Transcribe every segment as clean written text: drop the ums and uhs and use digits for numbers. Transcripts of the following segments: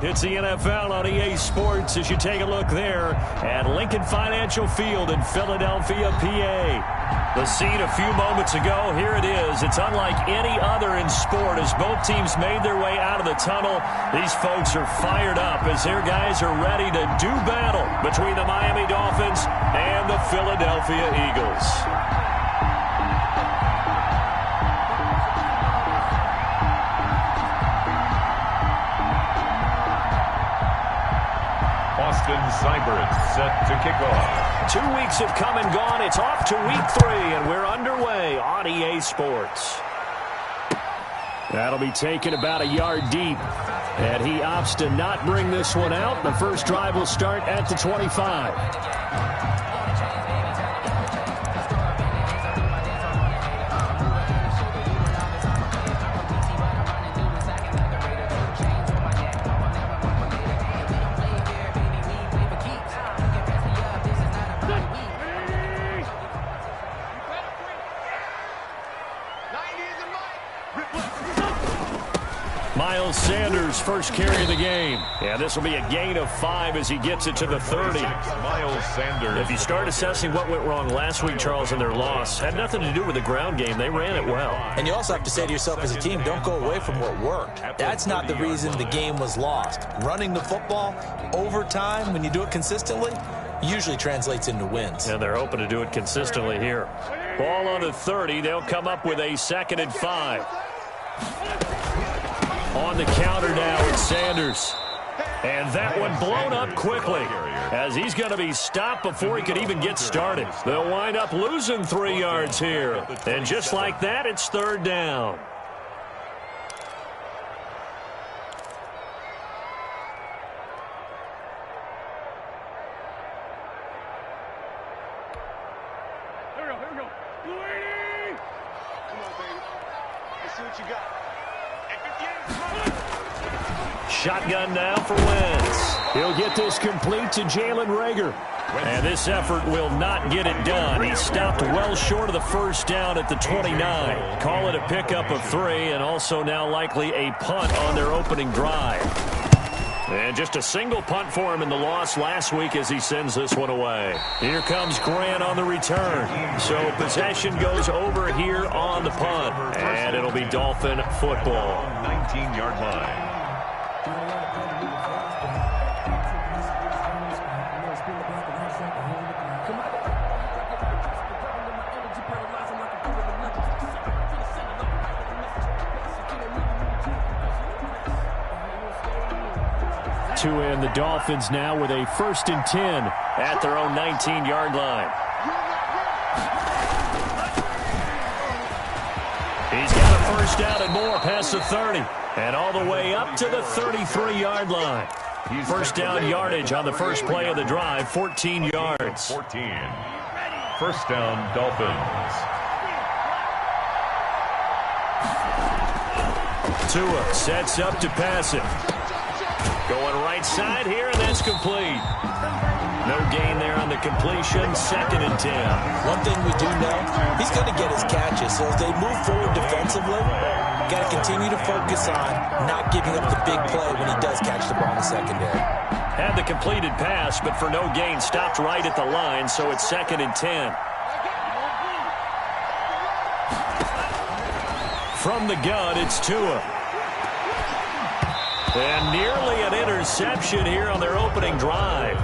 It's the NFL on EA Sports as you take a look there at Lincoln Financial Field in Philadelphia, PA. The scene a few moments ago, here it is. It's unlike any other in sport as both teams made their way out of the tunnel. These folks are fired up as their guys are ready to do battle between the Miami Dolphins and the Philadelphia Eagles. Cyber set to kick off. 2 weeks have come and gone. It's off to week 3, and we're underway on EA Sports. That'll be taken about a yard deep, and he opts to not bring this one out. The first drive will start at the 25. Sanders first carry of the game. And this will be a gain of 5 as he gets it to the 30. Miles Sanders. If you start assessing what went wrong last week, Charles, in their loss, had nothing to do with the ground game. They ran it well. And you also have to say to yourself as a team, don't go away from what worked. That's not the reason the game was lost. Running the football over time, when you do it consistently, usually translates into wins. And they're hoping to do it consistently here. Ball on the 30. They'll come up with a 2nd and 5. On the counter now, it's Sanders. And that one blown up quickly as he's going to be stopped before he could even get started. They'll wind up losing 3 yards here. And just like that, it's 3rd down. Here we go. Come on, baby. Let's see what you got. Shotgun now for Wentz. He'll get this complete to Jalen Reagor. And this effort will not get it done. He stopped well short of the first down at the 29. Call it a pickup of 3 and also now likely a punt on their opening drive. And just a single punt for him in the loss last week as he sends this one away. Here comes Grant on the return. So possession goes over here on the punt. And it'll be Dolphin football. 19-yard line. To end the Dolphins now with a 1st and 10 at their own 19-yard line. He's got a first down and more past the 30 and all the way up to the 33-yard line. First down yardage on the first play of the drive, 14 yards. 14. First down, Dolphins. Tua sets up to pass it. Going right side here, and that's complete. No gain there on the completion, 2nd and 10. One thing we do know, he's going to get his catches. So as they move forward defensively, got to continue to focus on not giving up the big play when he does catch the ball in the secondary. Had the completed pass, but for no gain, stopped right at the line, so it's 2nd and 10. From the gun, it's Tua. And nearly an interception here on their opening drive.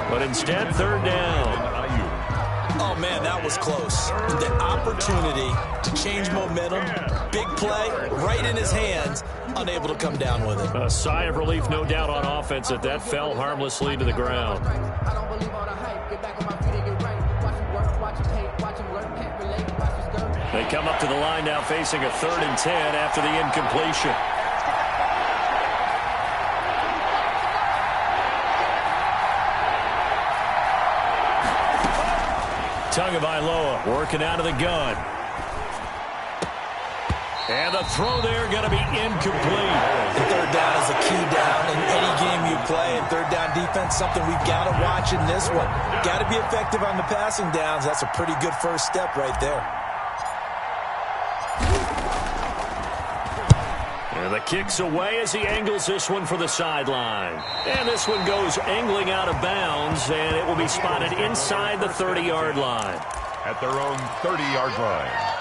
But instead, 3rd down. Oh, man, that was close. The opportunity to change momentum, big play, right in his hands, unable to come down with it. A sigh of relief, no doubt, on offense that fell harmlessly to the ground. They come up to the line now facing a 3rd and 10 after the incompletion. Tagovailoa working out of the gun. And the throw there going to be incomplete. The 3rd down is a key down in any game you play. And 3rd down defense, something we've got to watch in this one. Got to be effective on the passing downs. That's a pretty good first step right there. And the kick's away as he angles this one for the sideline. And this one goes angling out of bounds, and it will be spotted inside the 30-yard line. At their own 30-yard line.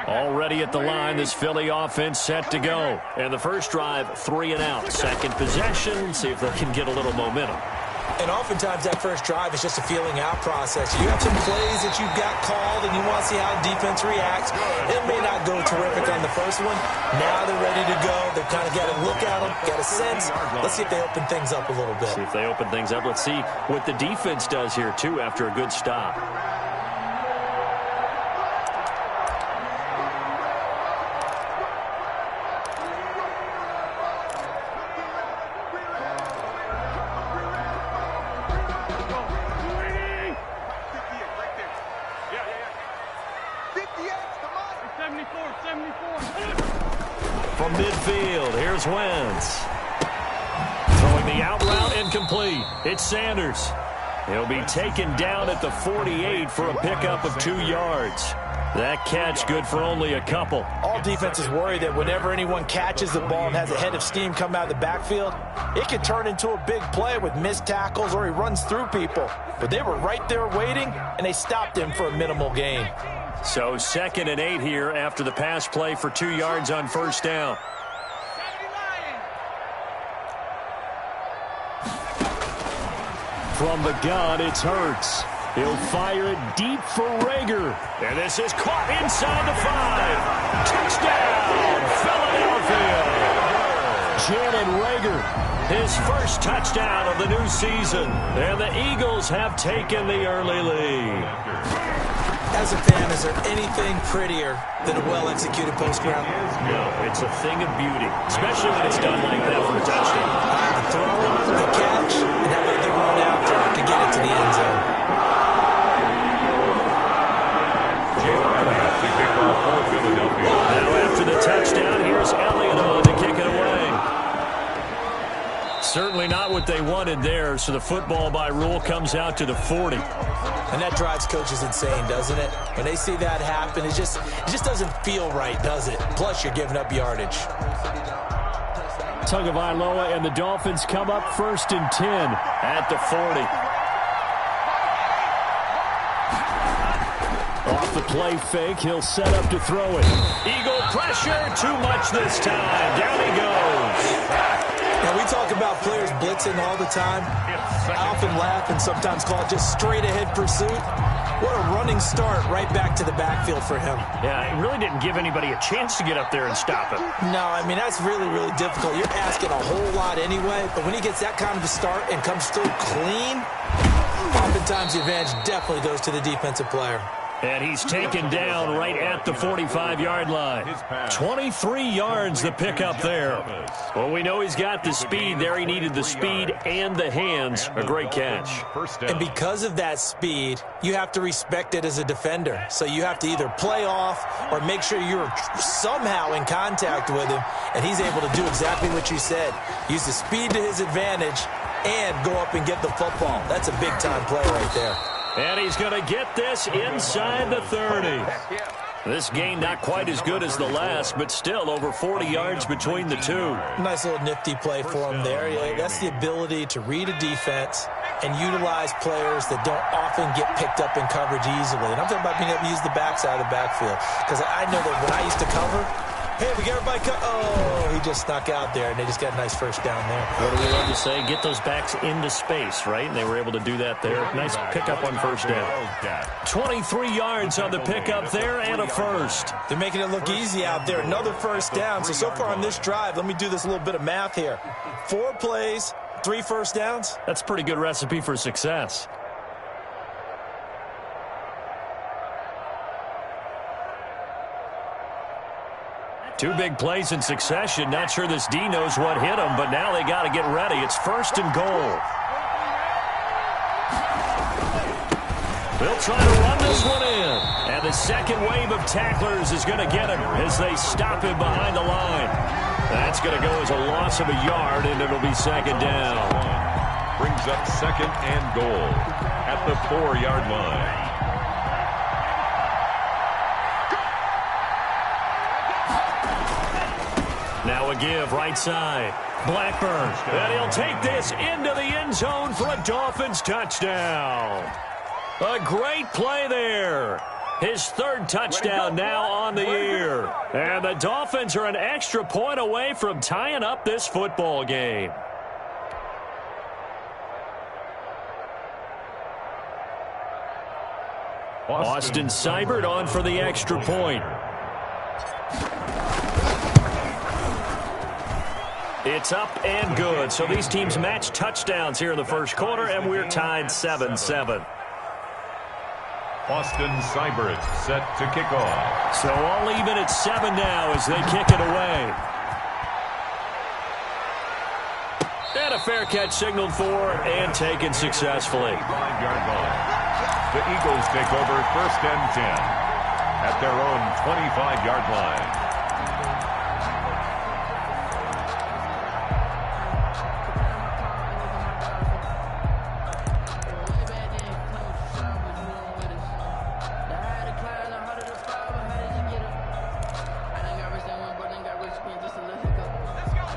Already at the line, this Philly offense set to go. And the first drive, 3 and out. Second possession, see if they can get a little momentum. And oftentimes that first drive is just a feeling out process. You have some plays that you've got called and you want to see how defense reacts. It may not go terrific on the first one. Now they're ready to go. They've kind of got a look at them, got a sense. Let's see if they open things up a little bit. See if they open things up. Let's see what the defense does here, too, after a good stop. From midfield, here's Wentz. Throwing the out route incomplete. It's Sanders. He'll be taken down at the 48 for a pickup of 2 yards. That catch good for only a couple. All defenses worry that whenever anyone catches the ball and has a head of steam come out of the backfield, it can turn into a big play with missed tackles or he runs through people. But they were right there waiting, and they stopped him for a minimal gain. So 2nd and 8 here after the pass play for 2 yards on first down. From the gun, it's Hurts. He'll fire it deep for Rager. And this is caught inside the 5. Touchdown, Philadelphia. Jalen Rager, his first touchdown of the new season. And the Eagles have taken the early lead. As a fan, is there anything prettier than a well-executed post route? No, it's a thing of beauty, especially when it's done like that for a touchdown. The throw, the catch, and how about the run after to get it to the end zone. Now after the touchdown, here's Elliott on to kick it away. Certainly not what they wanted there, so the football by rule comes out to the 40. And that drives coaches insane, doesn't it? When they see that happen, it just doesn't feel right, does it? Plus, you're giving up yardage. Tagovailoa and the Dolphins come up 1st and 10 at the 40. Off the play fake, he'll set up to throw it. Eagle pressure, too much this time. Down he goes. Now, we talk about players blitzing all the time. I often laugh and sometimes call it just straight-ahead pursuit. What a running start right back to the backfield for him. Yeah, it really didn't give anybody a chance to get up there and stop him. No, I mean, that's really, really difficult. You're asking a whole lot anyway, but when he gets that kind of a start and comes through clean, oftentimes the advantage definitely goes to the defensive player. And he's taken down right at the 45-yard line. 23 yards the pickup there. Well, we know he's got the speed there. He needed the speed and the hands. A great catch. And because of that speed, you have to respect it as a defender. So you have to either play off or make sure you're somehow in contact with him, and he's able to do exactly what you said. Use the speed to his advantage and go up and get the football. That's a big-time play right there. And he's going to get this inside the 30. This gain not quite as good as the last, but still over 40 yards between the two. Nice little nifty play for him there. Yeah, that's the ability to read a defense and utilize players that don't often get picked up in coverage easily. And I'm talking about being able to use the backside of the backfield. Because I know that when I used to cover, hey, we got everybody oh, he just snuck out there, and they just got a nice first down there. What do we love to say? Get those backs into space, right? And they were able to do that there. Nice pickup on first down. 23 yards on the pickup there and a first. They're making it look easy out there. Another first down. So far on this drive, let me do this little bit of math here. 4 plays, 3 first downs. That's a pretty good recipe for success. Two big plays in succession. Not sure this D knows what hit him, but now they got to get ready. It's 1st and goal. They'll try to run this one in. And the second wave of tacklers is going to get him as they stop him behind the line. That's going to go as a loss of a yard, and it'll be 2nd down. brings up second and goal at the 4-yard line. Now a give right side. Blackburn. And he'll take this into the end zone for a Dolphins touchdown. A great play there. His third touchdown now on the year. And the Dolphins are an extra point away from tying up this football game. Austin Seibert on for the extra point. It's up and good. So these teams match touchdowns here in the first quarter, and we're tied 7-7. Austin Seibert set to kick off. So all even at 7 now as they kick it away. And a fair catch signaled for and taken successfully. 5-yard line. The Eagles take over 1st and 10 at their own 25-yard line.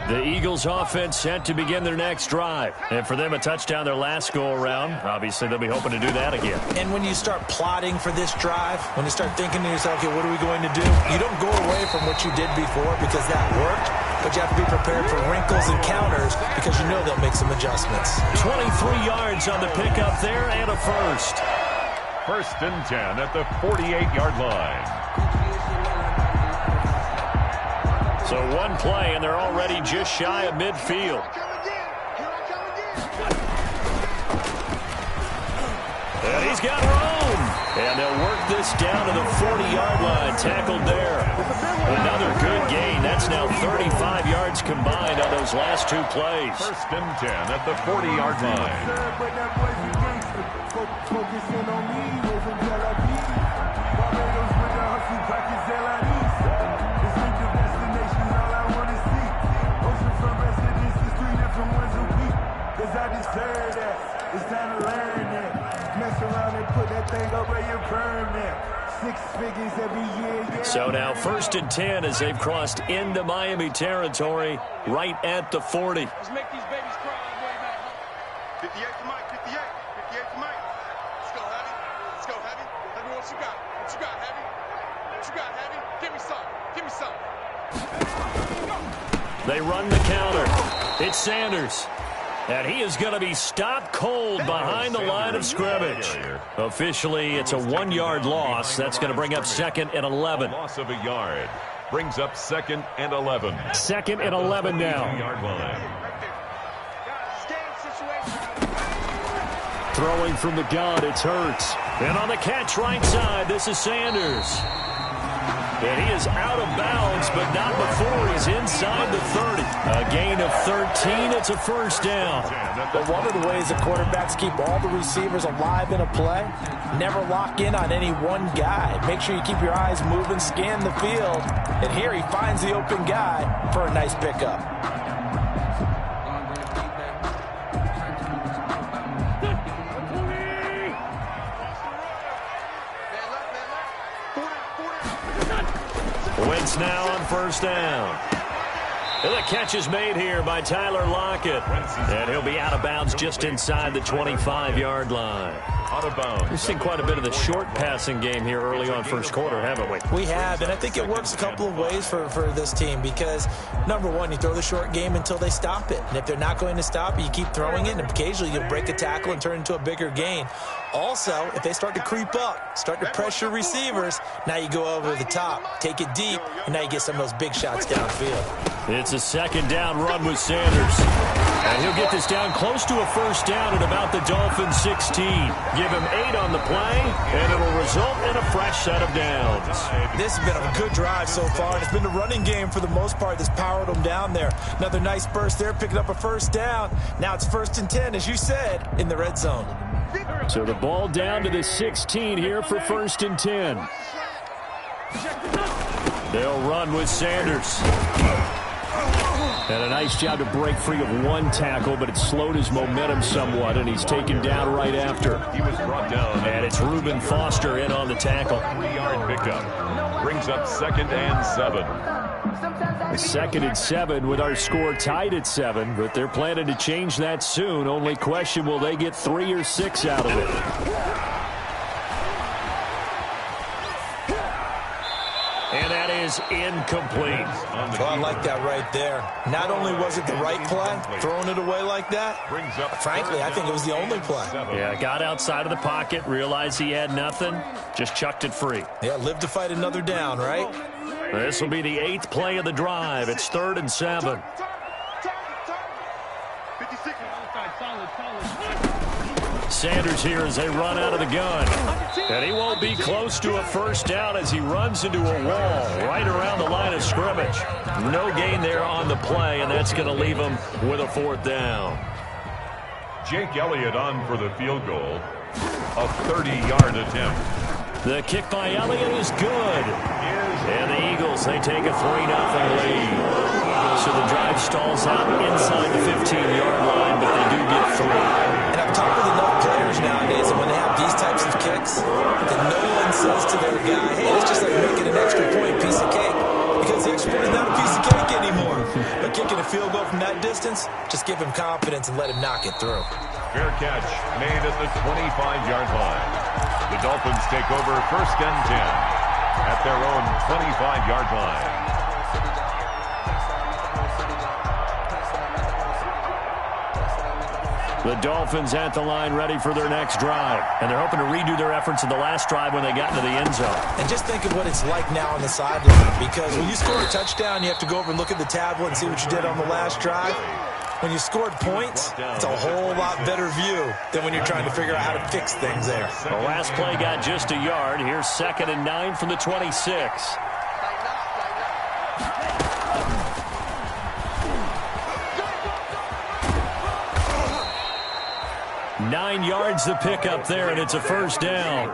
The Eagles offense set to begin their next drive. And for them, a touchdown their last go-around. Obviously, they'll be hoping to do that again. And when you start plotting for this drive, when you start thinking to yourself, okay, what are we going to do? You don't go away from what you did before because that worked, but you have to be prepared for wrinkles and counters because you know they'll make some adjustments. 23 yards on the pickup there and a first. 1st and 10 at the 48-yard line. So one play, and they're already just shy of midfield. And he's got room. And they'll work this down to the 40-yard line. Tackled there. Another good gain. That's now 35 yards combined on those last two plays. 1st and 10 at the 40-yard line. So now 1st and 10 as they've crossed into Miami territory right at the 40. Let's make these babies cry all the way back home. 58 to Mike, 58. 58 to Mike. Let's go, Heavy. Let's go, Heavy. Heavy, what you got? What you got, Heavy? What you got, Heavy? Give me some. Give me some. They run the counter. It's Sanders. And he is going to be stopped cold behind the line of scrimmage. Officially, it's a 1-yard loss. That's going to bring up 2nd and 11. Loss of a yard brings up 2nd and 11. 2nd and 11 now. 2-yard line. Throwing from the gun, it's Hurts. And on the catch right side, this is Sanders. And he is out of bounds, but not before he's inside the 30. A gain of 13. It's a first down. But one of the ways the quarterbacks keep all the receivers alive in a play, never lock in on any one guy. Make sure you keep your eyes moving, scan the field. And here he finds the open guy for a nice pickup. Wentz now on first down. And the catch is made here by Tyler Lockett. And he'll be out of bounds just inside the 25-yard line. Out of bounds. We've seen quite a bit of the short passing game here early on first quarter, haven't we? We have, and I think it works a couple of ways for this team because, number one, you throw the short game until they stop it. And if they're not going to stop it, you keep throwing it, and occasionally you'll break a tackle and turn it into a bigger gain. Also, if they start to creep up, start to pressure receivers, now you go over the top, take it deep, and now you get some of those big shots downfield. It's a 2nd down run with Sanders. And he'll get this down close to a first down at about the Dolphins 16. Give him 8 on the play, and it'll result in a fresh set of downs. This has been a good drive so far, and it's been the running game for the most part that's powered them down there. Another nice burst there, picking up a first down. Now it's 1st and 10, as you said, in the red zone. So the ball down to the 16 here for 1st and 10. They'll run with Sanders. And a nice job to break free of one tackle, but it slowed his momentum somewhat, and he's taken down right after. He was brought down. And it's Reuben Foster in on the tackle. 3-yard pickup. Brings up 2nd and 7. 2nd and 7 with our score tied at 7, but they're planning to change that soon. Only question, will they get 3 or 6 out of it? And that is incomplete. Well, I like that right there. Not only was it the right play, throwing it away like that, frankly, I think it was the only play. Yeah, got outside of the pocket, realized he had nothing, just chucked it free. Yeah, live to fight another down, right? This will be the 8th play of the drive. It's 3rd and 7. Sanders here as they run out of the gun. And he won't be close to a first down as he runs into a wall right around the line of scrimmage. No gain there on the play, and that's going to leave him with a 4th down. Jake Elliott on for the field goal. A 30-yard attempt. The kick by Elliott is good. And the Eagles, they take a 3-0 lead. So the drive stalls out inside the 15-yard line, but they do get 3. And I've talked with enough players nowadays, and when they have these types of kicks, that no one says to their guy, hey, it's just like making an extra point piece of cake. Because the extra point is not a piece of cake anymore. But kicking a field goal from that distance, just give him confidence and let him knock it through. Fair catch made at the 25-yard line. The Dolphins take over 1st and 10 at their own 25-yard line. The Dolphins at the line ready for their next drive. And they're hoping to redo their efforts in the last drive when they got into the end zone. And just think of what it's like now on the sideline. Because when you score a touchdown, you have to go over and look at the tablet and see what you did on the last drive. When you scored points, it's a whole lot better view than when you're trying to figure out how to fix things there. The last play got just a yard. Here's 2nd and 9 from the 26. 9 yards the pickup there, and it's a 1st down.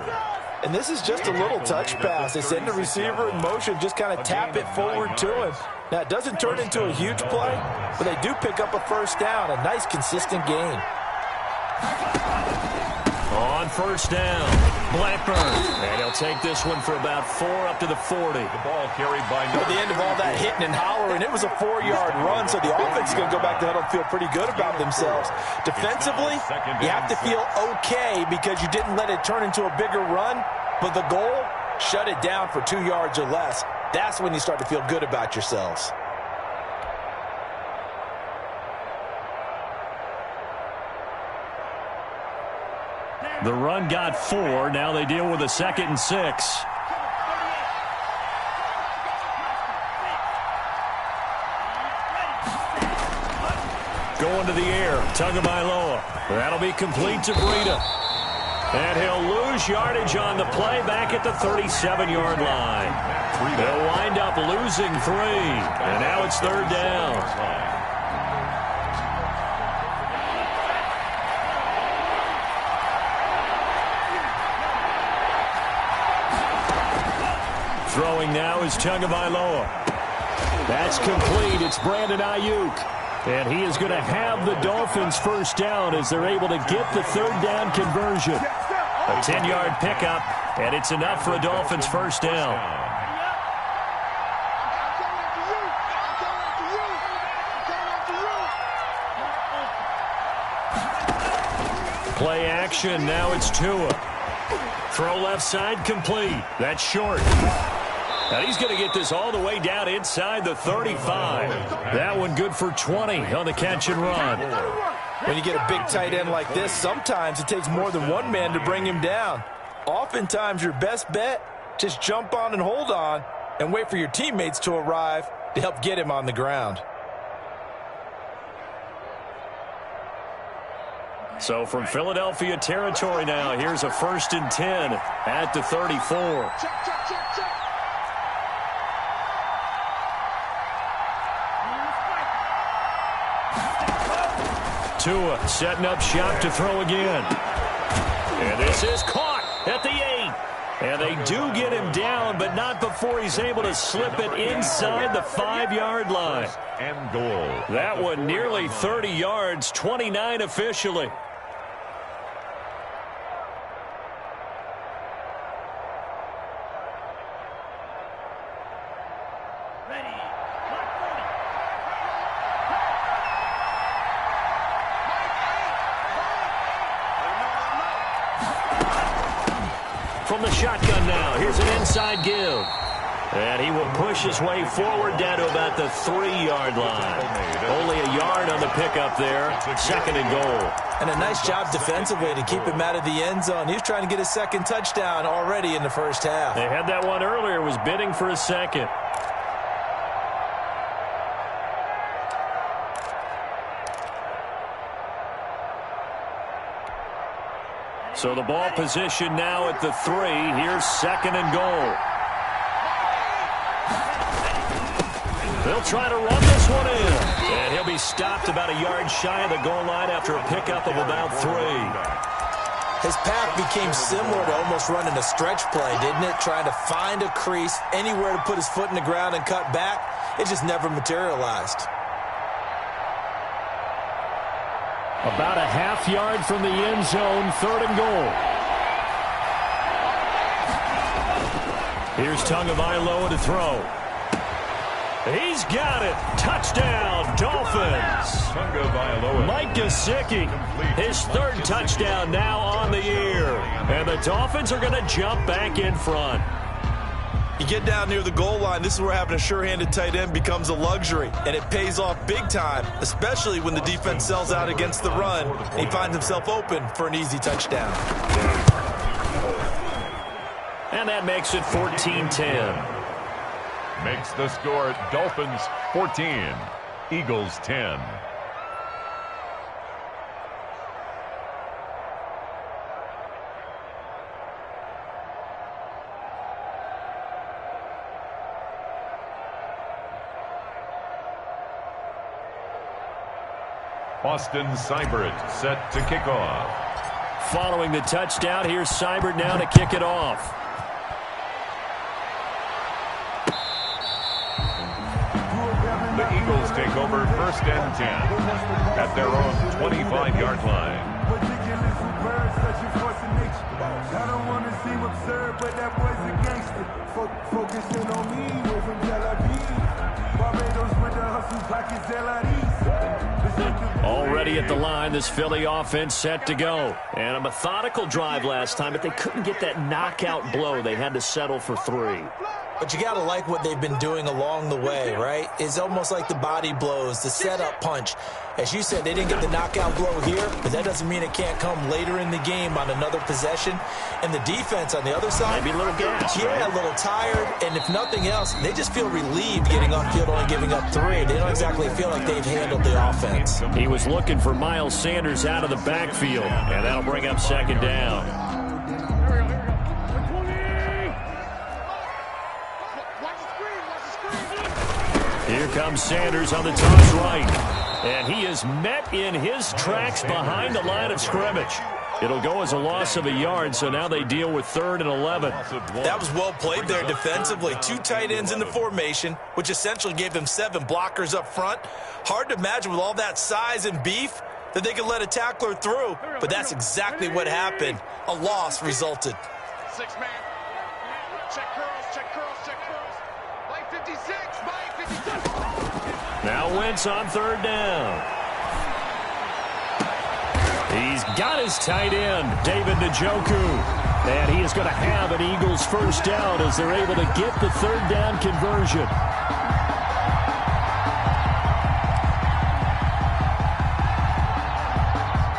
And this is just a little touch pass. They send the receiver in motion, just kind of tap it forward to him. Now, it doesn't turn into a huge play, but they do pick up a 1st down, a nice, consistent gain. On 1st down, Blackburn. And he'll take this one for about 4 up to the 40. The ball carried by... At the end of all that hitting and hollering, it was a 4-yard run, so the offense is going to go back to huddle and feel pretty good about themselves. Defensively, you have to feel okay because you didn't let it turn into a bigger run, but the goal, shut it down for 2 yards or less. That's when you start to feel good about yourselves. The run got 4. Now they deal with a 2nd and 6. Going to the air. Tagovailoa. That'll be complete to Breida. And he'll lose yardage on the play back at the 37-yard line. They'll wind up losing 3. And now it's 3rd down. Throwing now is Tagovailoa. That's complete. It's Brandon Ayuk. And he is going to have the Dolphins 1st down as they're able to get the 3rd down conversion. A 10-yard pickup, and it's enough for a Dolphins 1st down. Play action. Now it's Tua. Throw left side complete. That's short. And he's going to get this all the way down inside the 35. That one good for 20 on the catch and run. When you get a big tight end like this, sometimes it takes more than one man to bring him down. Oftentimes, your best bet, just jump on and hold on and wait for your teammates to arrive to help get him on the ground. So from Philadelphia territory now, here's a 1st and 10 at the 34. Tua setting up shop to throw again. And this is caught at the 8. And they do get him down, but not before he's able to slip it inside the 5-yard line. And goal. That one nearly 30 yards, 29 officially. From the shotgun now, here's an inside give. And he will push his way forward down to about the 3-yard line. Only a yard on the pickup there. 2nd and goal. And a nice job defensively to keep him out of the end zone. He was trying to get his 2nd touchdown already in the first half. They had that one earlier, was bidding for a 2nd. So the ball position now at the 3. Here's 2nd and goal. They'll try to run this one in. And he'll be stopped about a yard shy of the goal line after a pickup of about 3. His path became similar to almost running a stretch play, didn't it? Trying to find a crease, anywhere to put his foot in the ground and cut back. It just never materialized. About a half-yard from the end zone, 3rd and goal. Here's Tagovailoa to throw. He's got it. Touchdown, Dolphins. Tagovailoa. Mike Gesicki, his 3rd touchdown now on the year. And the Dolphins are going to jump back in front. You get down near the goal line, this is where having a sure-handed tight end becomes a luxury, and it pays off big time, especially when the defense sells out against the run, and he finds himself open for an easy touchdown. And that makes it 14-10. Makes the score Dolphins 14, Eagles 10. Austin Seibert set to kick off. Following the touchdown, here's Seibert now to kick it off. The Eagles take over 1st and 10 at their own 25-yard line. I don't want to seem absurd, but that boy's a gangster. Focusing on me, we're from Tel Aviv. Barbados with the hustle pockets, Already at the line, this Philly offense set to go. And a methodical drive last time, but they couldn't get that knockout blow. They had to settle for 3. But you got to like what they've been doing along the way, right? It's almost like the body blows, the setup punch. As you said, they didn't get the knockout blow here, but that doesn't mean it can't come later in the game on another possession. And the defense on the other side, maybe a little gas, yeah, right? A little tired. And if nothing else, they just feel relieved getting upfield, only giving up 3. They don't exactly feel like they've handled the offense. He was looking for Miles Sanders out of the backfield, and that'll bring up 2nd down. Here comes Sanders on the toss right. And he is met in his tracks behind the line of scrimmage. It'll go as a loss of a yard, so now they deal with 3rd and 11. That was well played there defensively. 2 tight ends in the formation, which essentially gave them 7 blockers up front. Hard to imagine with all that size and beef that they could let a tackler through, but that's exactly what happened. A loss resulted. 6-man. Check curls, check curls, check curls. Mike 56, Mike 56. Now Wentz on 3rd down. He's got his tight end, David Njoku. And he is going to have an Eagles 1st down as they're able to get the 3rd down conversion.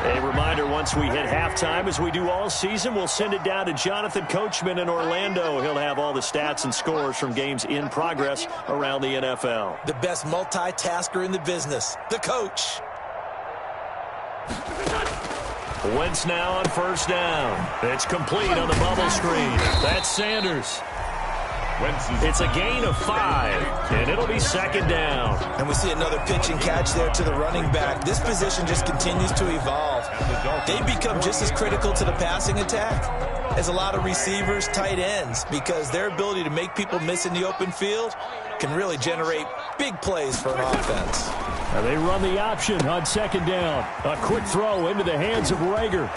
A reminder, once we hit halftime, as we do all season, we'll send it down to Jonathan Coachman in Orlando. He'll have all the stats and scores from games in progress around the NFL. The best multitasker in the business, the coach. Wentz now on 1st down. It's complete on the bubble screen. That's Sanders. It's a gain of 5, and it'll be second down. And we see another pitch and catch there to the running back. This position just continues to evolve. They become just as critical to the passing attack as a lot of receivers, tight ends, because their ability to make people miss in the open field can really generate big plays for an offense. Now they run the option on second down. A quick throw into the hands of Rager.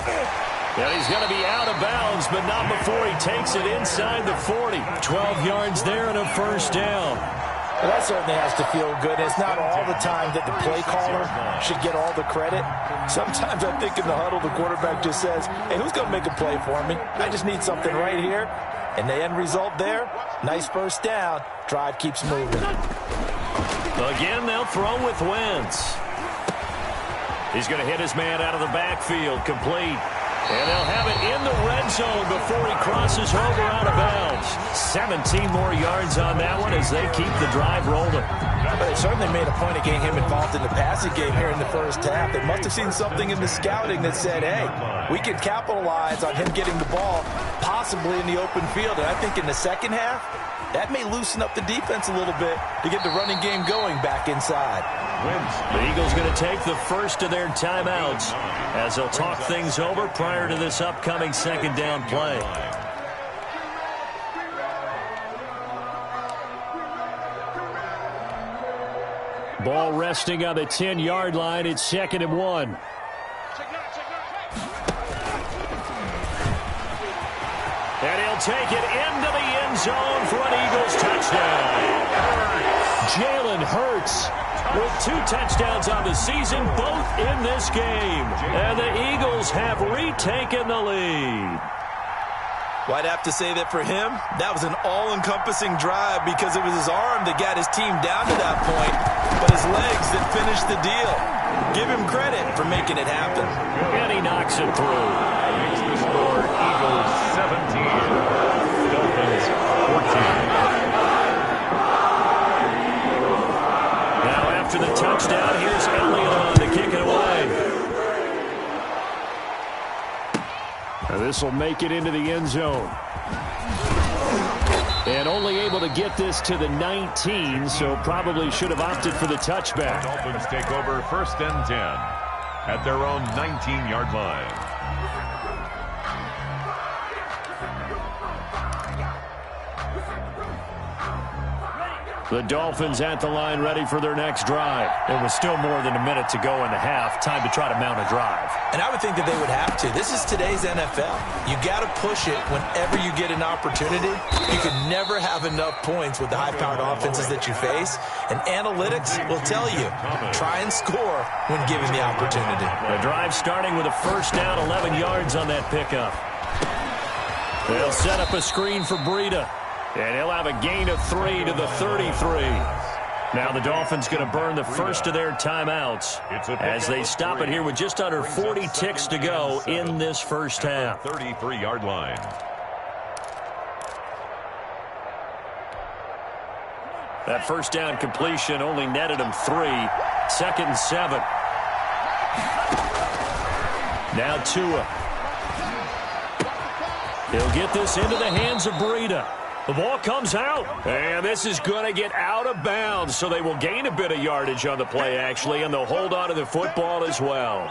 And he's going to be out of bounds, but not before he takes it inside the 40. 12 yards there and a first down. Well, that certainly has to feel good. It's not all the time that the play caller should get all the credit. Sometimes I think in the huddle, the quarterback just says, hey, who's going to make a play for me? I just need something right here. And the end result there, nice first down. Drive keeps moving. Again, they'll throw with Wentz. He's going to hit his man out of the backfield, complete. And they'll have it in the red zone before he crosses over out of bounds. 17 more yards on that one as they keep the drive rolling. But they certainly made a point of getting him involved in the passing game here in the first half. They must have seen something in the scouting that said, hey, we can capitalize on him getting the ball possibly in the open field. And I think in the second half, that may loosen up the defense a little bit to get the running game going back inside. The Eagles going to take the first of their timeouts as they'll talk things over prior to this upcoming second down play. Ball resting on the 10-yard line. It's 2nd and 1. And he'll take it into the end zone for an Eagles touchdown. Jalen Hurts with 2 touchdowns on the season, both in this game. And the Eagles have retaken the lead. Well, I'd have to say that for him, that was an all-encompassing drive because it was his arm that got his team down to that point, but his legs that finished the deal. Give him credit for making it happen. And he knocks it through. Makes the score Eagles 17, Dolphins 14. Now after the touchdown, here's Elliott on to kick it away. This will make it into the end zone. And only able to get this to the 19, so probably should have opted for the touchback. Dolphins take over 1st and 10 at their own 19-yard line. The Dolphins at the line ready for their next drive. It was still more than a minute to go in the half. Time to try to mount a drive. And I would think that they would have to. This is today's NFL. You got to push it whenever you get an opportunity. You can never have enough points with the high-powered offenses that you face. And analytics will tell you, try and score when given the opportunity. The drive starting with a first down, 11 yards on that pickup. They'll set up a screen for Breida. And he'll have a gain of 3 to the 33. Now the Dolphins going to burn the first of their timeouts as they stop it here with just under 40 ticks to go in this first half. 33-yard line. That first down completion only netted him 3. 2nd and 7. Now Tua. He'll get this into the hands of Breida. The ball comes out, and this is going to get out of bounds, so they will gain a bit of yardage on the play, actually, and they'll hold on to the football as well.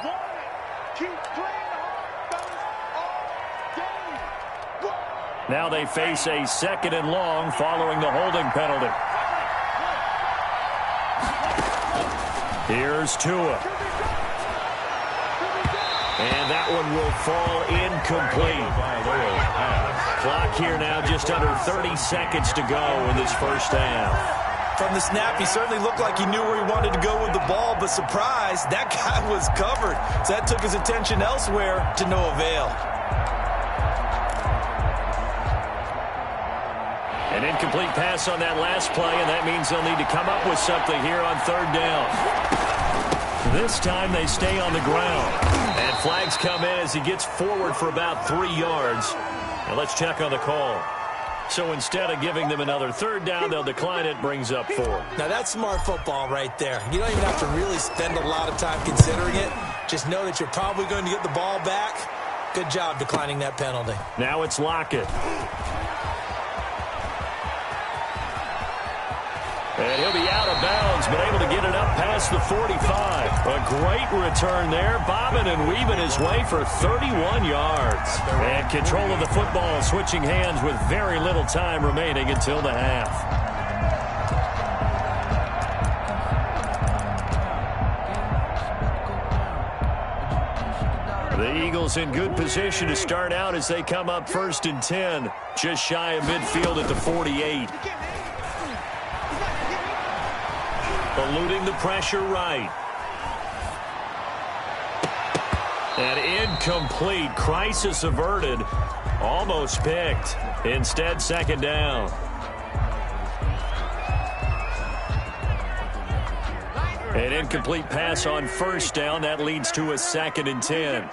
Now they face a 2nd and long following the holding penalty. Here's Tua. And that one will fall incomplete. Clock here now just under 30 seconds to go in this first half. From the snap, he certainly looked like he knew where he wanted to go with the ball, but surprise, that guy was covered. So that took his attention elsewhere to no avail. An incomplete pass on that last play, and that means they'll need to come up with something here on 3rd down. This time they stay on the ground. And flags come in as he gets forward for about 3 yards. Now let's check on the call. So instead of giving them another 3rd down, they'll decline it, brings up 4. Now that's smart football right there. You don't even have to really spend a lot of time considering it. Just know that you're probably going to get the ball back. Good job declining that penalty. Now it's Lockett. And he'll be out of bounds, but able to get it up past the 45. A great return there, bobbing and weaving his way for 31 yards. And control of the football, switching hands with very little time remaining until the half. The Eagles in good position to start out as they come up 1st and 10, just shy of midfield at the 48. Eluding the pressure right. And incomplete. Crisis averted. Almost picked. Instead, 2nd down. An incomplete pass on 1st down. That leads to a 2nd and 10.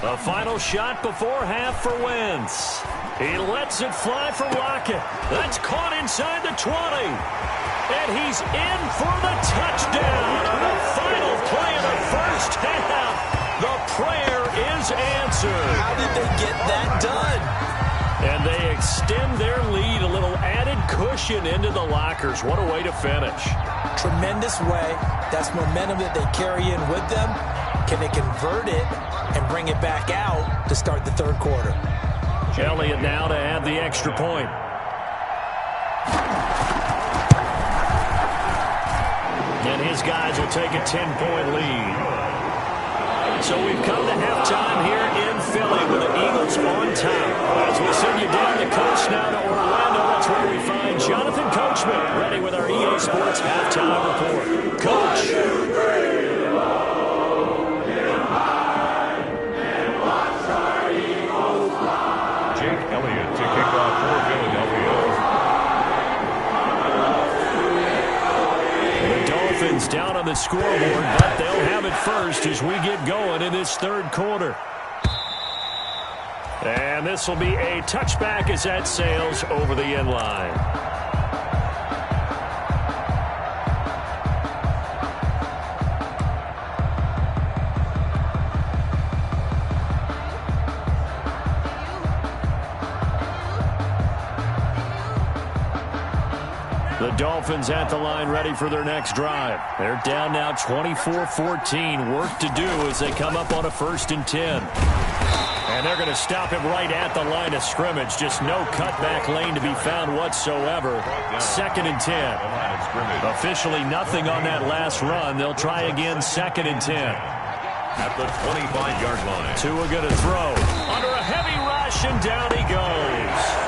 A final shot before half for Wentz. He lets it fly for Lockett. That's caught inside the 20. And he's in for the touchdown on the final play of the 1st half. The prayer is answered. How did they get that done? And they extend their lead, a little added cushion into the lockers. What a way to finish. Tremendous way. That's momentum that they carry in with them. Can they convert it and bring it back out to start the 3rd quarter? Elliott now to add the extra point. And his guys will take a 10-point lead. So we've come to halftime here in Philly with the Eagles on top. As we send you down the coast now to Orlando, that's where we find Jonathan Coachman ready with our EA Sports halftime report. Coach. Elliott to kick off for Philadelphia. The Dolphins down on the scoreboard, but they'll have it first as we get going in this 3rd quarter. And this will be a touchback as that sails over the end line. The Dolphins at the line ready for their next drive. They're down now 24-14. Work to do as they come up on a 1st and 10. And they're going to stop him right at the line of scrimmage. Just no cutback lane to be found whatsoever. 2nd and 10. Officially nothing on that last run. They'll try again 2nd and 10. At the 25-yard line. Tua going to throw. Under a heavy rush, and down he goes.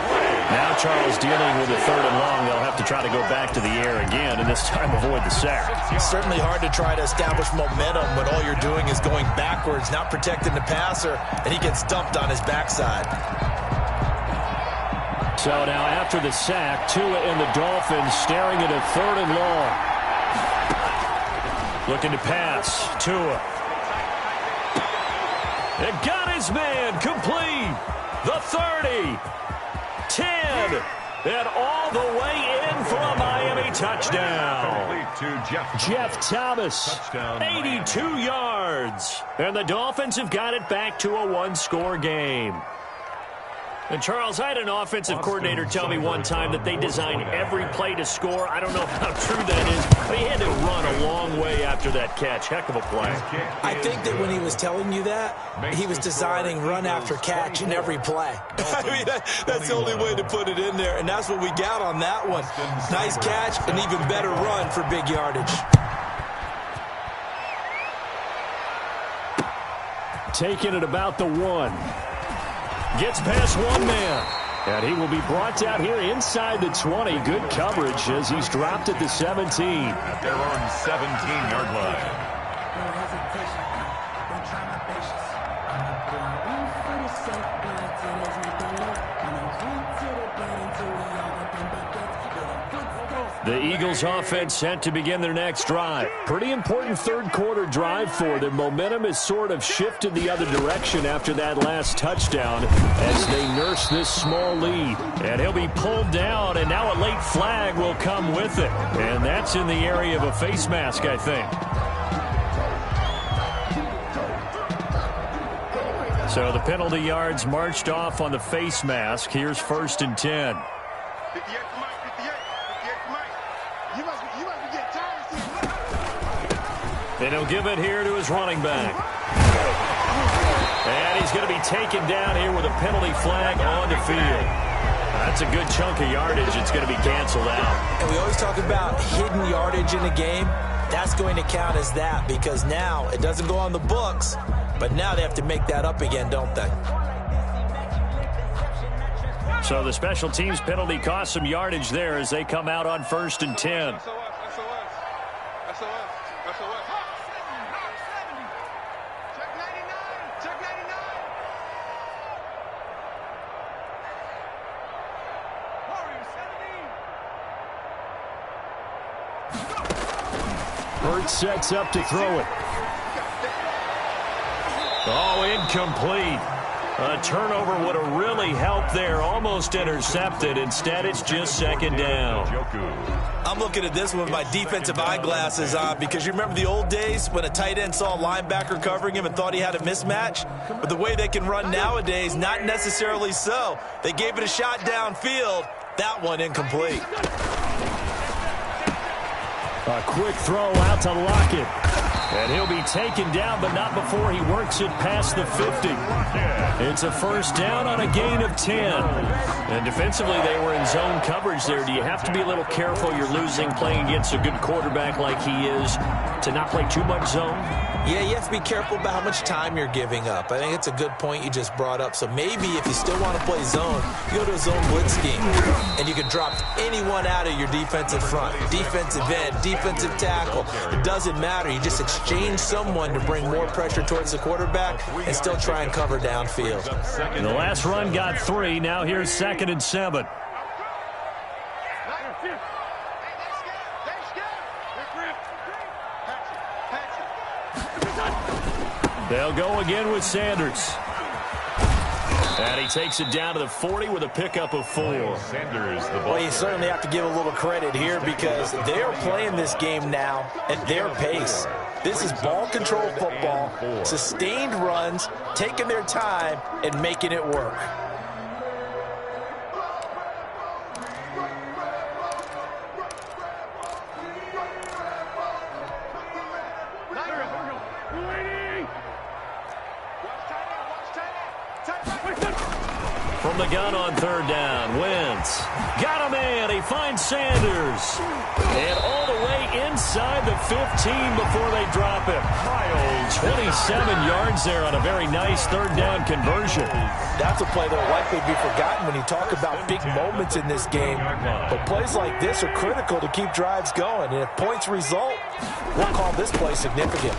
Now Charles dealing with a 3rd and long. They'll have to try to go back to the air again, and this time avoid the sack. It's certainly hard to try to establish momentum when all you're doing is going backwards, not protecting the passer, and he gets dumped on his backside. So now after the sack, Tua and the Dolphins staring at a 3rd and long. Looking to pass. Tua. It got his man complete. The 30. 10. And all the way in for a Miami touchdown. To Jeff Thomas. Touchdown, 82 Miami. yards. And the Dolphins have got it back to a 1-score game. And, Charles, I had an offensive coordinator tell me one time that they design every play to score. I don't know how true that is, but he had to run a long way after that catch. Heck of a play. I think that when he was telling you that, he was designing run after catch in every play. I mean, that's the only way to put it in there, and that's what we got on that one. Nice catch, an even better run for big yardage. Taking it about the 1. Gets past one man. And he will be brought down here inside the 20. Good coverage as he's dropped at the 17. At their own 17-yard line. The Eagles offense set to begin their next drive. Pretty important 3rd quarter drive for them. Momentum has sort of shifted the other direction after that last touchdown as they nurse this small lead. And he'll be pulled down, and now a late flag will come with it. And that's in the area of a face mask, I think. So the penalty yards marched off on the face mask. Here's 1st and 10. 58 for Mike, 58 for Mike. You must be getting tired of seeing. And he'll give it here to his running back. And he's going to be taken down here with a penalty flag on the field. That's a good chunk of yardage. It's going to be canceled out. And we always talk about hidden yardage in a game. That's going to count as that because now it doesn't go on the books, but now they have to make that up again, don't they? So the special teams penalty cost some yardage there as they come out on 1st and 10. SOS. Check 99. Check 99. Warriors 17. Hurts sets up to throw it. Oh, incomplete. A turnover would have really helped there. Almost intercepted. Instead, it's just 2nd down. I'm looking at this one with my defensive eyeglasses on because you remember the old days when a tight end saw a linebacker covering him and thought he had a mismatch? But the way they can run nowadays, not necessarily so. They gave it a shot downfield. That one incomplete. A quick throw out to Lockett. And he'll be taken down, but not before he works it past the 50. It's a 1st down on a gain of 10. And defensively, they were in zone coverage there. Do you have to be a little careful? You're losing playing against a good quarterback like he is to not play too much zone? Yeah, you have to be careful about how much time you're giving up. I think it's a good point you just brought up. So maybe if you still want to play zone, you go to a zone blitz scheme. And you can drop anyone out of your defensive front. Defensive end, defensive tackle. It doesn't matter. You just exchange someone to bring more pressure towards the quarterback and still try and cover downfield. And the last run got 3. Now here's 2nd and 7. They'll go again with Sanders. And he takes it down to the 40 with a pickup of 4. Sanders, the ball. Well, you certainly have to give a little credit here because they are playing this game now at their pace. This is ball control football, sustained runs, taking their time, and making it work. From the gun on 3rd down, Wentz got him in. He finds Sanders. And all the way inside the 15 before they drop him. 27 yards there on a very nice 3rd down conversion. That's a play that will likely be forgotten when you talk about big moments in this game. But plays like this are critical to keep drives going. And if points result, we'll call this play significant.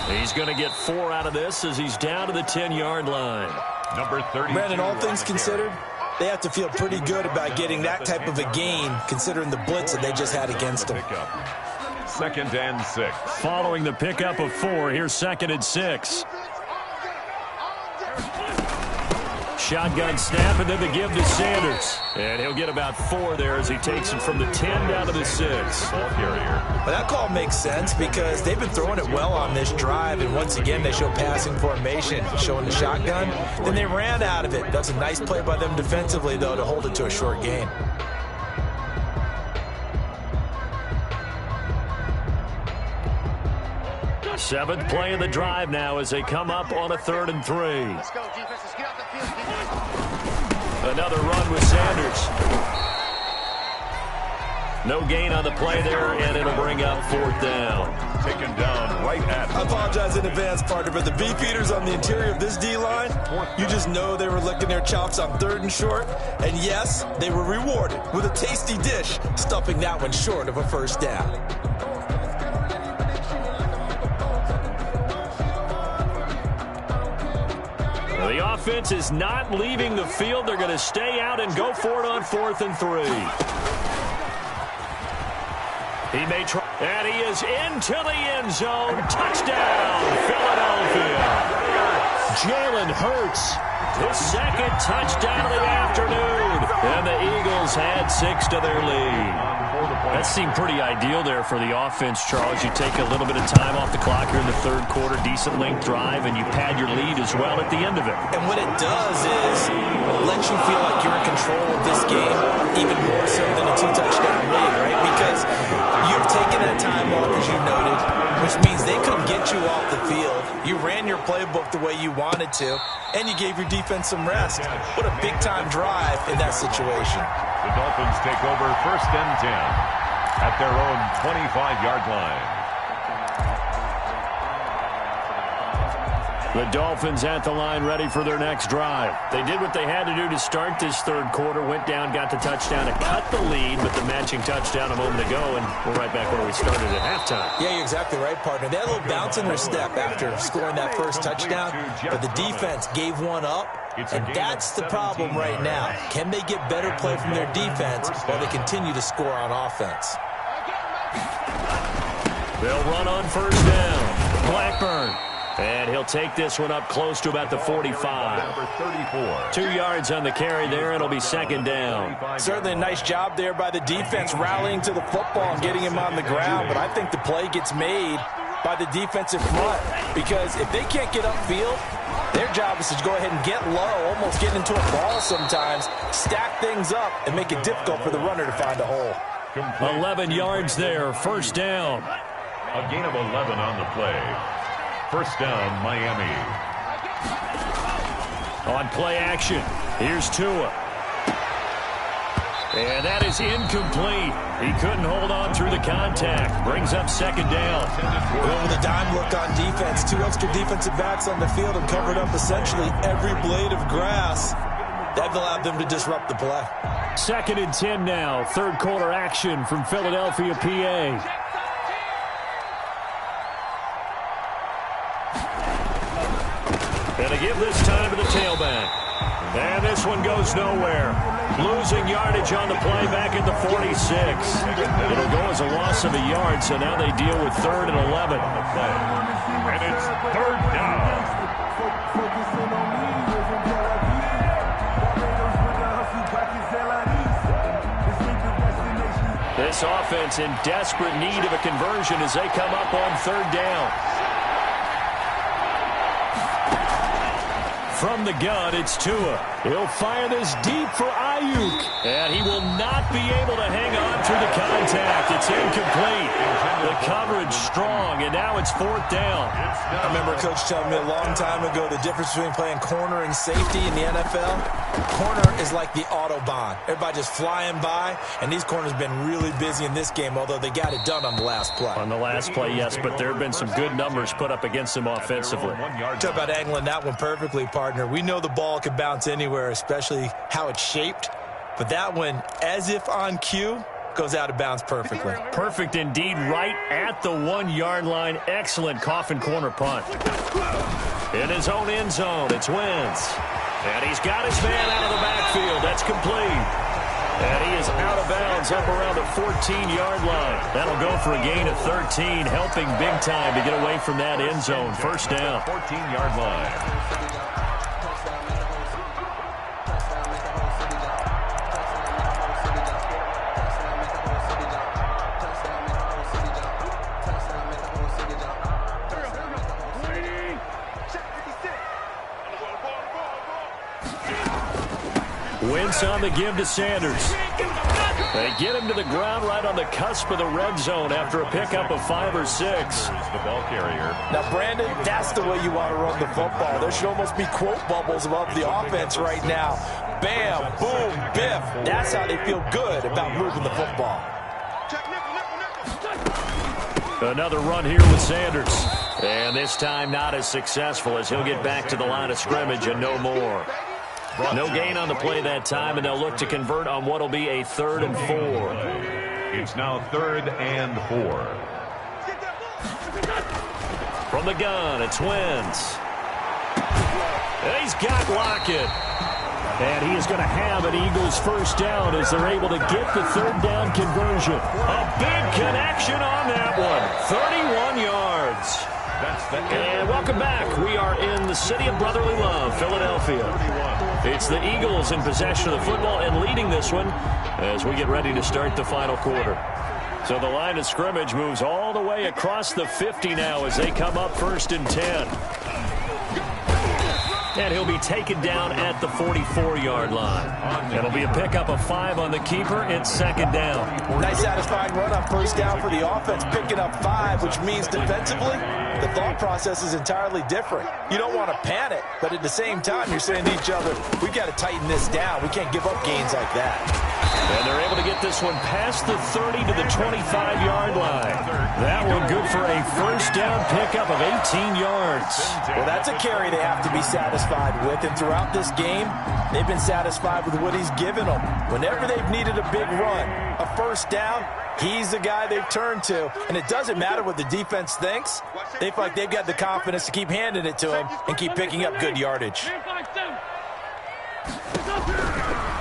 He's going to get 4 out of this as he's down to the 10-yard line. Number 30. Brandon, all things considered, they have to feel pretty good about getting that type of a gain considering the blitz that they just had against them. 2nd and 6. Following the pickup of 4, here's 2nd and 6. Shotgun snap and then the give to Sanders. And he'll get about 4 there as he takes it from the 10 down to the 6. Ball carrier. But that call makes sense because they've been throwing it well on this drive, and once again they show passing formation, showing the shotgun. Then they ran out of it. That's a nice play by them defensively, though, to hold it to a short gain. Seventh play of the drive now as they come up on a 3rd and 3. Let's go, defense. Let's get out the field. Another run with Sanders. No gain on the play there, and it'll bring up 4th down. Taken down right at the I apologize in advance, partner, but the beefeaters on the interior of this D-line, you just know they were licking their chops on 3rd and short. And yes, they were rewarded with a tasty dish, stuffing that one short of a 1st down. The offense is not leaving the field. They're going to stay out and go for it on 4th and 3. He may try, and he is into the end zone. Touchdown, Philadelphia. Jalen Hurts, his 2nd touchdown of the afternoon. And the Eagles add 6 to their lead. That seemed pretty ideal there for the offense, Charles. You take a little bit of time off the clock here in the third quarter, decent length drive, and you pad your lead as well at the end of it. And what it does is let you feel like you're in control of this game, even more so than a 2-touchdown lead, right? Because you've taken that time off, as you noted, which means they couldn't get you off the field. You ran your playbook the way you wanted to, and you gave your defense some rest. What a big-time drive in that situation. The Dolphins take over 1st and 10 at their own 25-yard line. The Dolphins at the line ready for their next drive. They did what they had to do to start this third quarter, went down, got the touchdown to cut the lead, but the matching touchdown a moment ago, and we're right back where we started at halftime. Yeah, you're exactly right, partner. They had a little bounce in their step after scoring that first touchdown, but the defense gave one up, and that's the problem right now. Can they get better play from their defense while they continue to score on offense? They'll run on 1st down. Blackburn. And he'll take this one up close to about the 45. Number 34. 2 yards on the carry there. It'll be 2nd down. Certainly a nice job there by the defense rallying to the football and getting him on the ground. But I think the play gets made by the defensive front, because if they can't get upfield, their job is to go ahead and get low, almost get into a ball sometimes, stack things up, and make it difficult for the runner to find a hole. 11 yards there. 1st down. A gain of 11 on the play. 1st down, Miami. On play action, here's Tua. And that is incomplete. He couldn't hold on through the contact. Brings up 2nd down. Well, with a dime look on defense, 2 extra defensive backs on the field and covered up essentially every blade of grass. That allowed them to disrupt the play. 2nd and 10 now. Third quarter action from Philadelphia, PA. And to give this time to the tailback. And this one goes nowhere. Losing yardage on the play back at the 46. It'll go as a loss of a yard, so now they deal with 3rd and 11. And it's 3rd down. This offense in desperate need of a conversion as they come up on 3rd down. From the gun, it's Tua. He'll fire this deep for Ayuk. And he will not be able to hang on through the contact. It's incomplete. The coverage strong, and now it's 4th down. I remember Coach telling me a long time ago the difference between playing corner and safety in the NFL. Corner is like the Autobahn. Everybody just flying by, and these corners have been really busy in this game, although they got it done on the last play. On the last play, yes, but there have been some good numbers put up against them offensively. Talk about angling that one perfectly, partner. We know the ball can bounce anywhere, especially how it's shaped. But that one, as if on cue, goes out of bounds perfectly. Perfect indeed, right at the 1-yard line. Excellent coffin corner punt. In his own end zone, it's Wentz. And he's got his man out of the backfield. That's complete. And he is out of bounds up around the 14-yard line. That'll go for a gain of 13, helping big time to get away from that end zone. 1st down. 14-yard line. Wentz on the give to Sanders. They get him to the ground right on the cusp of the red zone after a pickup of 5 or 6. The ball carrier. Now, Brandon, that's the way you want to run the football. There should almost be quote bubbles above the offense right now. Bam, boom, biff. That's how they feel good about moving the football. Another run here with Sanders. And this time not as successful as he'll get back to the line of scrimmage and no more. No gain on the play that time, and they'll look to convert on what will be a 3rd and 4. It's now 3rd and 4. From the gun, it's Wentz. And he's got Lockett. And he is going to have an Eagles 1st down as they're able to get the 3rd down conversion. A big connection on that one. 31 yards. And welcome back. We are in the city of brotherly love, Philadelphia. It's the Eagles in possession of the football and leading this one as we get ready to start the final quarter. So the line of scrimmage moves all the way across the 50 now as they come up 1st and 10. And he'll be taken down at the 44-yard line. It'll be a pickup of 5 on the keeper. It's 2nd down. Nice satisfying run on 1st down for the offense, picking up 5, which means defensively, the thought process is entirely different. You don't want to panic, but at the same time, you're saying to each other, we've got to tighten this down. We can't give up gains like that. And they're able to get this one past the 30 to the 25-yard line. That one good for a 1st down pickup of 18 yards. Well, that's a carry they have to be satisfied with. And throughout this game, they've been satisfied with what he's given them. Whenever they've needed a big run, a 1st down, he's the guy they've turned to. And it doesn't matter what the defense thinks. They feel like they've got the confidence to keep handing it to him and keep picking up good yardage.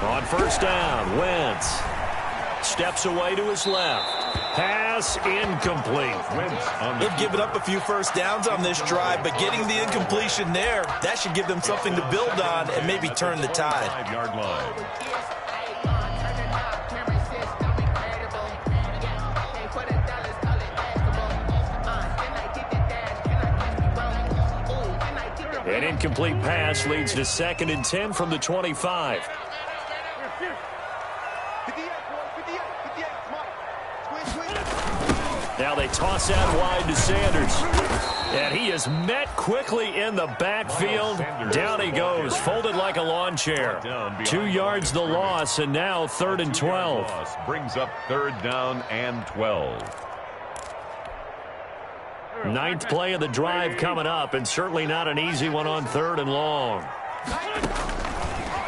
On 1st down, Wentz steps away to his left. Pass incomplete. They've given up a few 1st downs on this drive, but getting the incompletion there, that should give them something to build on and maybe turn the tide. 5-yard line. An incomplete pass leads to 2nd and 10 from the 25. Now they toss out wide to Sanders. And he is met quickly in the backfield. Down he goes, folded like a lawn chair. 2 yards the loss, and now 3rd and 12. Brings up 3rd down and 12. 9th play of the drive coming up, and certainly not an easy one on 3rd and long.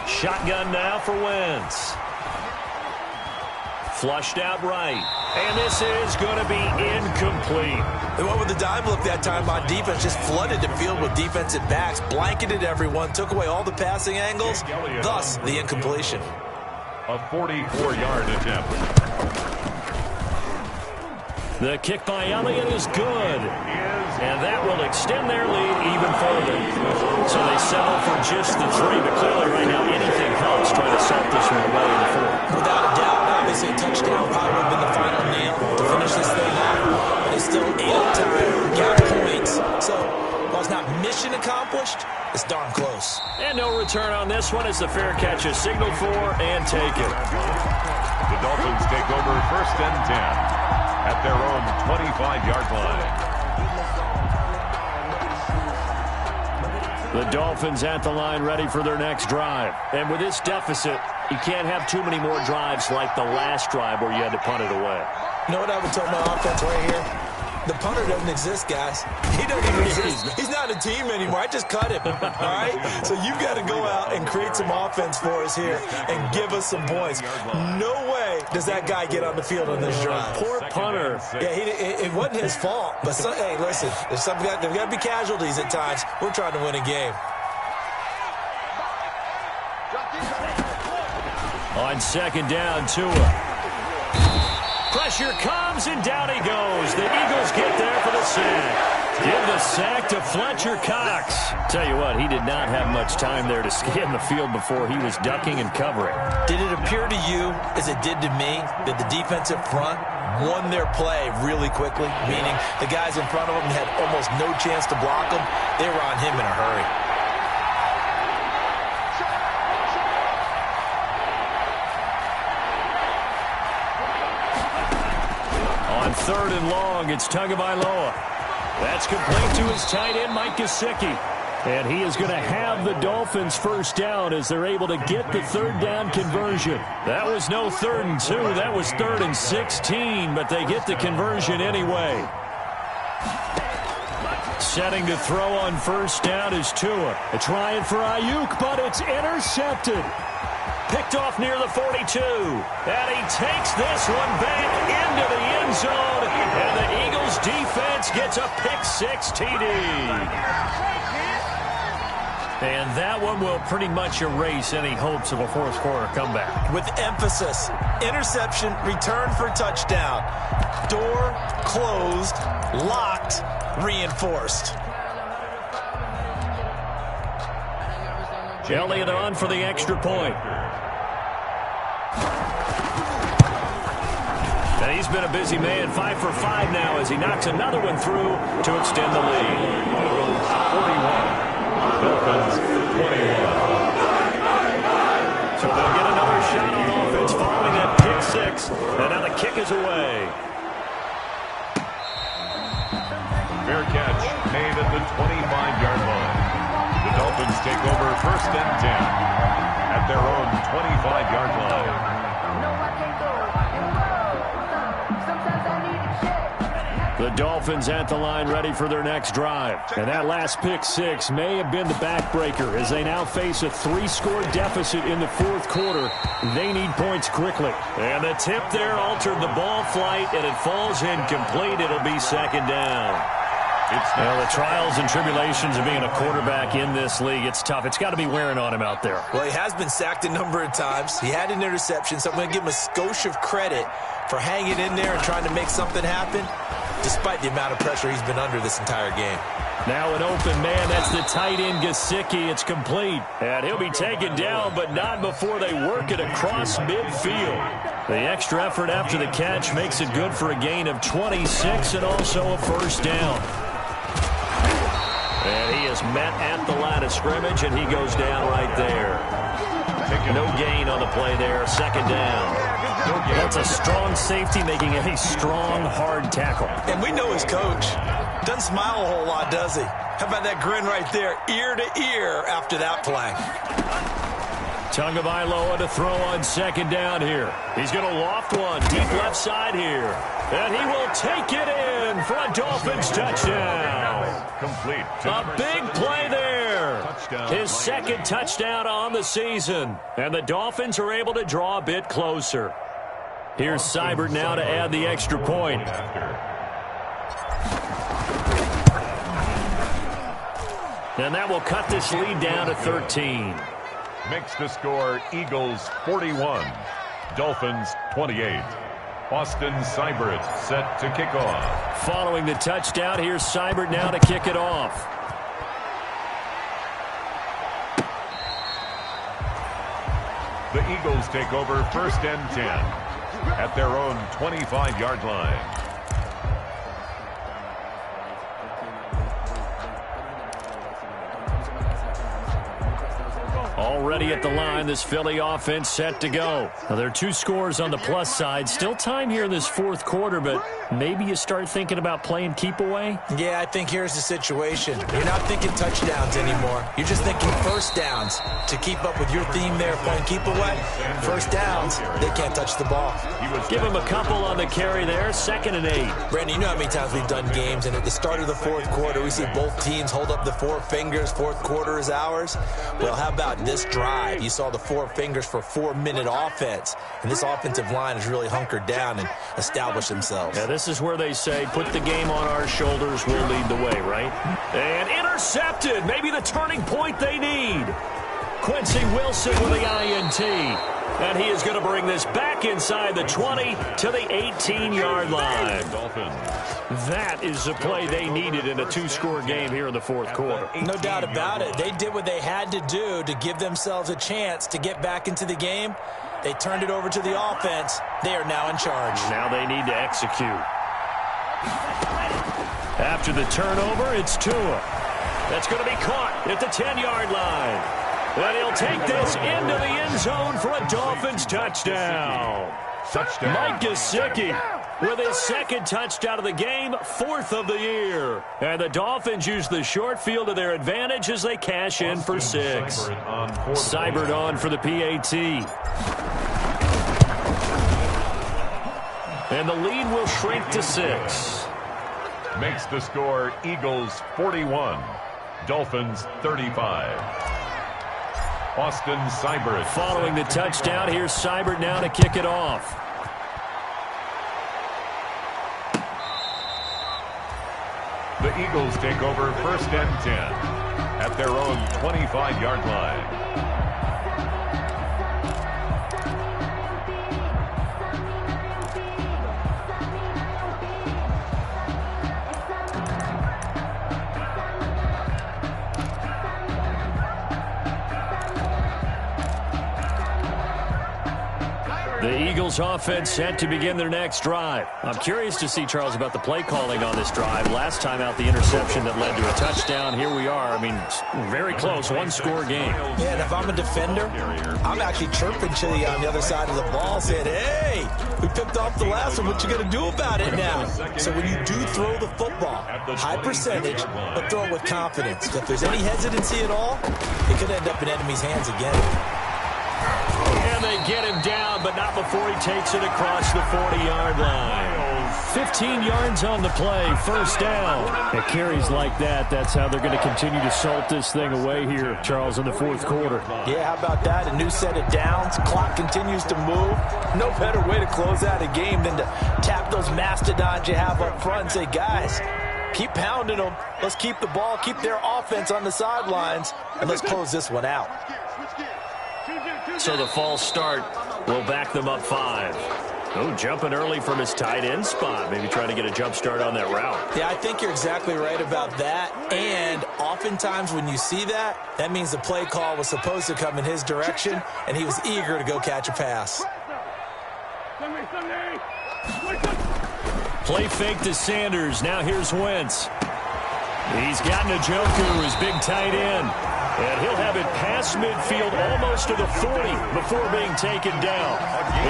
Shotgun now for Wentz. Flushed out right. And this is going to be incomplete. They went with the dime look that time on defense, just flooded the field with defensive backs, blanketed everyone, took away all the passing angles, thus the incompletion. A 44-yard attempt. The kick by Elliott is good. And that will extend their lead even further. So they settle for just the 3, but clearly right now anything helps trying to salt this one away in the 4th. Without a doubt, obviously a touchdown probably would have been the final nail to finish this thing off. But it's still 8 on time, got points. So while it's not mission accomplished, it's darn close. And no return on this one as the fair catch is signaled for and taken. The Dolphins take over 1st and 10 at their own 25-yard line. The Dolphins at the line ready for their next drive. And with this deficit, you can't have too many more drives like the last drive where you had to punt it away. You know what I would tell my offense right here? The punter doesn't exist, guys. He doesn't even exist. He's not a team anymore. I just cut him, all right? So you've got to go out and create some offense for us here and give us some points. No way does that guy get on the field on this drive. Poor punter. Yeah, it wasn't his fault. But, hey, listen, there's got to be casualties at times. We're trying to win a game. On 2nd down, Tua. Pressure comes, and down he goes. The Eagles get there for the sack. Give the sack to Fletcher Cox. Tell you what, he did not have much time there to scan the field before he was ducking and covering. Did it appear to you, as it did to me, that the defensive front won their play really quickly? Meaning the guys in front of them had almost no chance to block them. They were on him in a hurry. On 3rd and long, it's Tagovailoa. That's complete to his tight end, Mike Gesicki. And he is going to have the Dolphins 1st down as they're able to get the 3rd down conversion. That was no 3rd and 2. That was 3rd and 16, but they get the conversion anyway. Setting to throw on 1st down is Tua. It's trying for Ayuk, but it's intercepted. Picked off near the 42. And he takes this one back into the end zone. And the Eagles defense gets a pick-6 TD. And that one will pretty much erase any hopes of a 4th quarter comeback. With emphasis, interception, return for touchdown. Door closed, locked, reinforced. Elliott on for the extra point. And he's been a busy man, 5 for 5 now as he knocks another one through to extend the lead. Eagles 41, Dolphins 21. So they'll get another shot on offense following that pick six. And now the kick is away. Fair catch made at the 25-yard line. The Dolphins take over 1st and 10 at their own 25-yard line. The Dolphins at the line ready for their next drive. And that last pick six may have been the backbreaker as they now face a 3-score deficit in the 4th quarter. They need points quickly. And the tip there altered the ball flight, and it falls incomplete. It'll be 2nd down. Well, the trials and tribulations of being a quarterback in this league, it's tough. It's got to be wearing on him out there. Well, he has been sacked a number of times. He had an interception, so I'm going to give him a skosh of credit for hanging in there and trying to make something happen, despite the amount of pressure he's been under this entire game. Now an open man. That's the tight end, Gesicki. It's complete. And he'll be taken down, but not before they work it across midfield. The extra effort after the catch makes it good for a gain of 26 and also a 1st down. And he is met at the line of scrimmage, and he goes down right there. No gain on the play there. 2nd down. That's a strong safety making a strong, hard tackle. And we know his coach. Doesn't smile a whole lot, does he? How about that grin right there, ear to ear after that play? Tagovailoa to throw on 2nd down here. He's going to loft one deep left side here. And he will take it in for a Dolphins touchdown. Complete. A big play there. His 2nd touchdown on the season. And the Dolphins are able to draw a bit closer. Here's Seibert now to add the extra point. And that will cut this lead down to 13. Makes the score Eagles 41, Dolphins 28. Austin Seibert set to kick off. Following the touchdown, here's Seibert now to kick it off. The Eagles take over 1st and 10 at their own 25-yard line. Already at the line, this Philly offense set to go. Now, there are 2 scores on the plus side. Still time here in this 4th quarter, but maybe you start thinking about playing keep away? Yeah, I think here's the situation. You're not thinking touchdowns anymore. You're just thinking 1st downs. To keep up with your theme there, playing keep away, 1st downs, they can't touch the ball. Give him a couple on the carry there, 2nd and 8. Brandon, you know how many times we've done games, and at the start of the 4th quarter, we see both teams hold up the 4 fingers, 4th quarter is ours. Well, how about this drive? You saw the 4 fingers for 4-minute offense, and this offensive line has really hunkered down and established themselves. Yeah, this is where they say, put the game on our shoulders, we'll lead the way, right? And intercepted, maybe the turning point they need. Quincy Wilson with the INT. And he is going to bring this back inside the 20 to the 18-yard line. That is the play they needed in a 2-score game here in the 4th quarter. No doubt about it. They did what they had to do to give themselves a chance to get back into the game. They turned it over to the offense. They are now in charge. Now they need to execute. After the turnover, it's Tua. That's going to be caught at the 10-yard line. And he'll take this into the end zone for a Dolphins touchdown. Mike Gesicki with his 2nd touchdown of the game, 4th of the year. And the Dolphins use the short field to their advantage as they cash in for 6. Seibert on for the PAT. And the lead will shrink to 6. Makes the score Eagles 41, Dolphins 35. Austin Seibert. Following the touchdown, here's Seibert now to kick it off. The Eagles take over 1st and 10 at their own 25-yard line. The Eagles offense set to begin their next drive. I'm curious to see, Charles, about the play calling on this drive. Last time out, the interception that led to a touchdown. Here we are. I mean, very close, one-score game. Yeah, and if I'm a defender, I'm actually chirping Chili on the other side of the ball, saying, hey, we picked off the last one. What you going to do about it now? So when you do throw the football, high percentage, but throw it with confidence. If there's any hesitancy at all, it could end up in enemy's hands again. And they get him down, but not before he takes it across the 40-yard line. 15 yards on the play, first down. At carries like that, that's how they're going to continue to salt this thing away here, Charles, in the fourth quarter. Yeah, how about that? A new set of downs. Clock continues to move. No better way to close out a game than to tap those mastodons you have up front and say, guys, keep pounding them. Let's keep the ball, keep their offense on the sidelines, and let's close this one out. So the false start will back them up 5. Oh, jumping early from his tight end spot. Maybe trying to get a jump start on that route. Yeah, I think you're exactly right about that. And oftentimes when you see that, that means the play call was supposed to come in his direction, and he was eager to go catch a pass. Play fake to Sanders. Now here's Wentz. He's got Njoku, his big tight end. And he'll have it past midfield almost to the 40 before being taken down.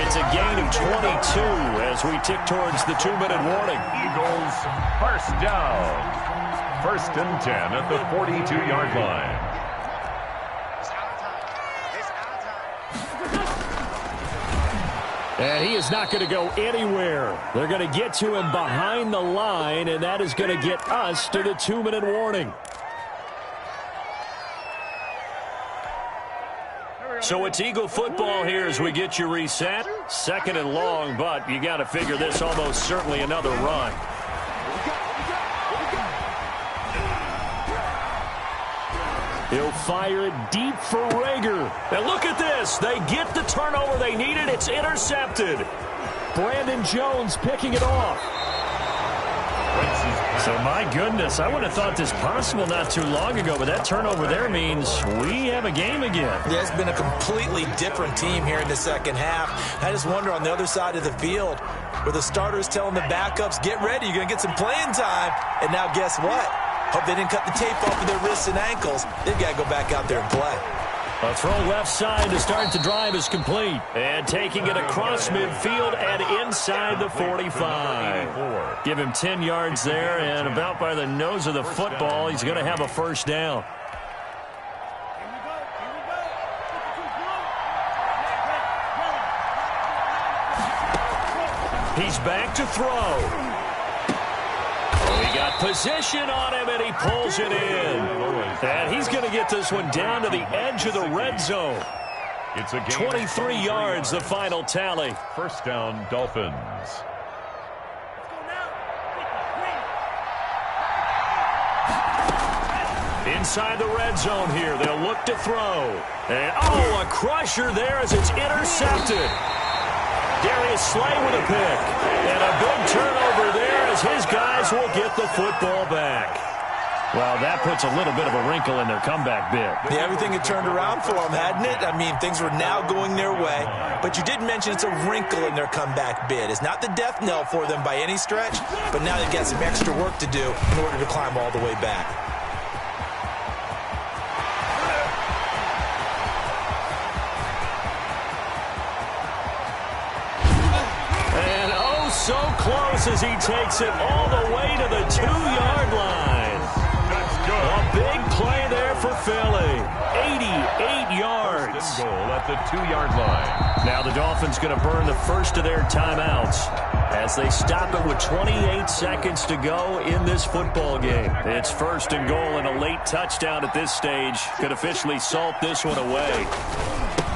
It's a gain of 22 as we tick towards the 2-minute warning. Eagles, first down. 1st and 10 at the 42-yard line. And he is not going to go anywhere. They're going to get to him behind the line, and that is going to get us to the 2-minute warning. So it's Eagle football here as we get you reset. 2nd and long, but you got to figure this almost certainly another run. He'll fire it deep for Rager. And look at this. They get the turnover they needed. It's intercepted. Brandon Jones picking it off. So, my goodness, I would have thought this possible not too long ago, but that turnover there means we have a game again. Yeah, it's been a completely different team here in the second half. I just wonder on the other side of the field where the starters telling the backups, get ready, you're going to get some playing time. And now guess what? Hope they didn't cut the tape off of their wrists and ankles. They've got to go back out there and play. A throw left side to start the drive is complete. And taking it across midfield and inside the 45. Give him 10 yards there, and about by the nose of the football, he's going to have a first down. He's back to throw. He got position on him, and he pulls it in. And he's going to get this one down to the edge of the red zone. It's a 23 yards, the final tally. First down, Dolphins. Inside the red zone here, they'll look to throw. And, oh, a crusher there as it's intercepted. Darius Slay with a pick. And a big turnover there as his guys will get the football back. Well, that puts a little bit of a wrinkle in their comeback bid. Yeah, everything had turned around for them, hadn't it? I mean, things were now going their way. But you did mention it's a wrinkle in their comeback bid. It's not the death knell for them by any stretch, but now they've got some extra work to do in order to climb all the way back. And oh, so close as he takes it all the way to the 2-yard line. A big play there for Philly. 88 yards. Goal at the 2-yard line. Now the Dolphins going to burn the first of their timeouts as they stop it with 28 seconds to go in this football game. It's 1st and goal, and a late touchdown at this stage could officially salt this one away.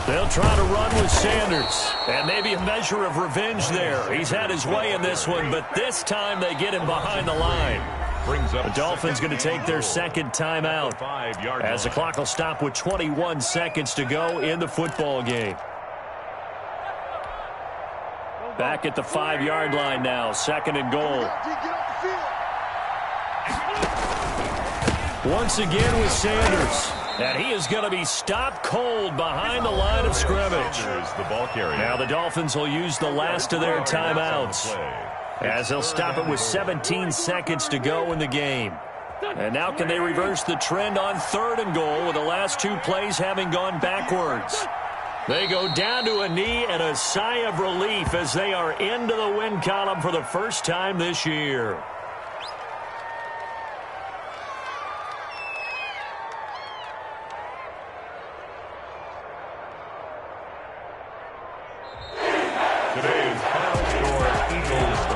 They'll try to run with Sanders, and maybe a measure of revenge there. He's had his way in this one, but this time they get him behind the line. The Dolphins going to take their second timeout as the clock will stop with 21 seconds to go in the football game. Back at the 5-yard line now, 2nd and goal. Once again with Sanders. And he is going to be stopped cold behind the line of scrimmage. The ball carrier. Now the Dolphins will use the last of their timeouts, as they'll stop it with 17 seconds to go in the game. And now can they reverse the trend on 3rd and goal with the last 2 plays having gone backwards? They go down to a knee and a sigh of relief as they are into the win column for the first time this year.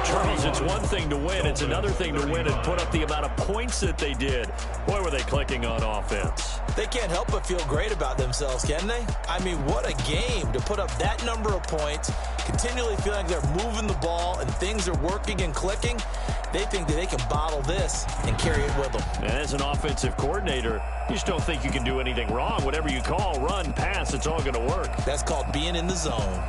Charles, it's one thing to win. It's another thing to win and put up the amount of points that they did. Boy, were they clicking on offense. They can't help but feel great about themselves, can they? I mean, what a game to put up that number of points, continually feeling like they're moving the ball and things are working and clicking. They think that they can bottle this and carry it with them. And as an offensive coordinator, you just don't think you can do anything wrong. Whatever you call, run, pass, it's all going to work. That's called being in the zone.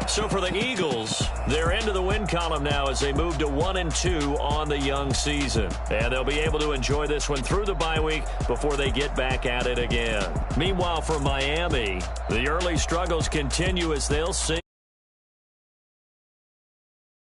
So for the Eagles, they're into the win column now as they move to 1-2 on the young season. And they'll be able to enjoy this one through the bye week before they get back at it again. Meanwhile, for Miami, the early struggles continue as they'll see.